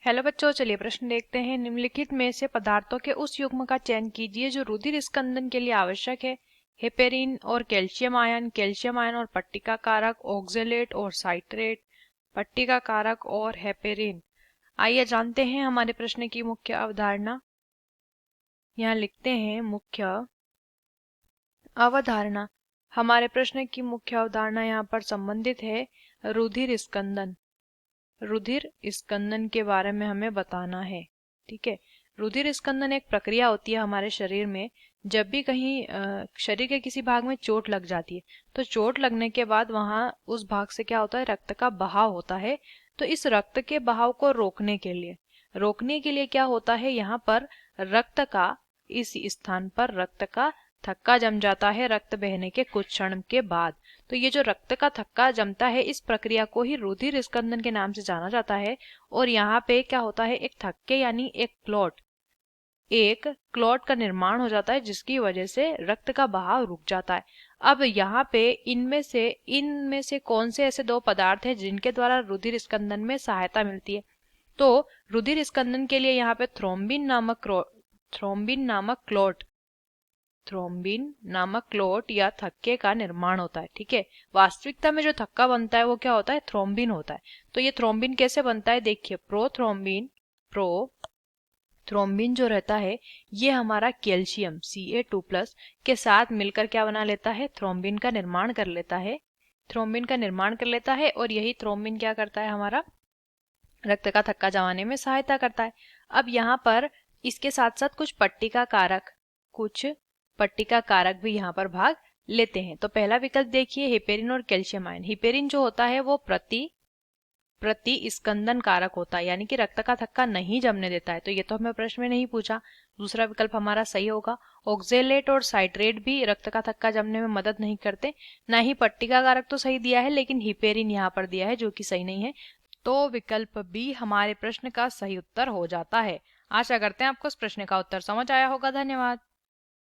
Hello बच्चों, चलिए प्रश्न देखते हैं। निम्नलिखित में से पदार्थों के उस युग्म का चयन कीजिए जो रुधिर स्कंदन के लिए आवश्यक है। हेपेरिन और कैल्शियम आयन और पट्टिका कारक, ऑक्जेलेट और साइट्रेट, पट्टिका कारक और हेपेरिन। आइए जानते हैं हमारे प्रश्न की मुख्य अवधारणा। यहाँ लिखते हैं मुख्य अवधारणा। हमारे प्रश्न की मुख्य अवधारणा यहाँ पर संबंधित है रुधिर स्कंदन। रुधिर स्कंदन के बारे में हमें बताना है। ठीक है, रुधिर स्कंदन एक प्रक्रिया होती है हमारे शरीर में। जब भी कहीं शरीर के किसी भाग में चोट लग जाती है तो चोट लगने के बाद वहां उस भाग से क्या होता है, रक्त का बहाव होता है। तो इस रक्त के बहाव को रोकने के लिए क्या होता है, यहाँ पर रक्त का इस स्थान पर रक्त का थक्का जम जाता है रक्त बहने के कुछ क्षण के बाद। तो ये जो रक्त का थक्का जमता है, इस प्रक्रिया को ही रुधिर स्कंदन के नाम से जाना जाता है। और यहाँ पे क्या होता है, एक थक्के यानी एक क्लॉट का निर्माण हो जाता है जिसकी वजह से रक्त का बहाव रुक जाता है। अब यहाँ पे इनमें से कौन से ऐसे दो पदार्थ हैं जिनके द्वारा रुधिर स्कंदन में सहायता मिलती है। तो रुधिर स्कंदन के लिए यहाँ पे थ्रोम्बिन नामक क्लोट या थक्के का निर्माण होता है। ठीक है, वास्तविकता में जो थक्का बनता है वो क्या होता है, थ्रोम्बिन होता है। तो ये थ्रोम्बिन कैसे बनता है, देखिए प्रोथ्रोम्बिन जो रहता है ये हमारा कैल्शियम Ca2+ के साथ मिलकर क्या बना लेता है, थ्रोम्बिन का निर्माण कर लेता है। और यही थ्रोम्बिन क्या करता है, हमारा रक्त का थक्का जमाने में सहायता करता है। अब यहाँ पर इसके साथ साथ कुछ पट्टिका कारक भी यहाँ पर भाग लेते हैं। तो पहला विकल्प देखिए, हेपेरिन और कैल्शियम आयन। हेपेरिन जो होता है वो प्रति स्कंदन कारक होता है, यानी कि रक्त का थक्का नहीं जमने देता है। तो ये तो हमें प्रश्न में नहीं पूछा, दूसरा विकल्प हमारा सही होगा। ऑक्जेलेट और साइट्रेट भी रक्त का थक्का जमने में मदद नहीं करते। ना ही पट्टिका कारक तो सही दिया है, लेकिन हिपेरिन यहाँ पर दिया है जो कि सही नहीं है। तो विकल्प बी हमारे प्रश्न का सही उत्तर हो जाता है। आशा करते हैं आपको इस प्रश्न का उत्तर समझ आया होगा। धन्यवाद।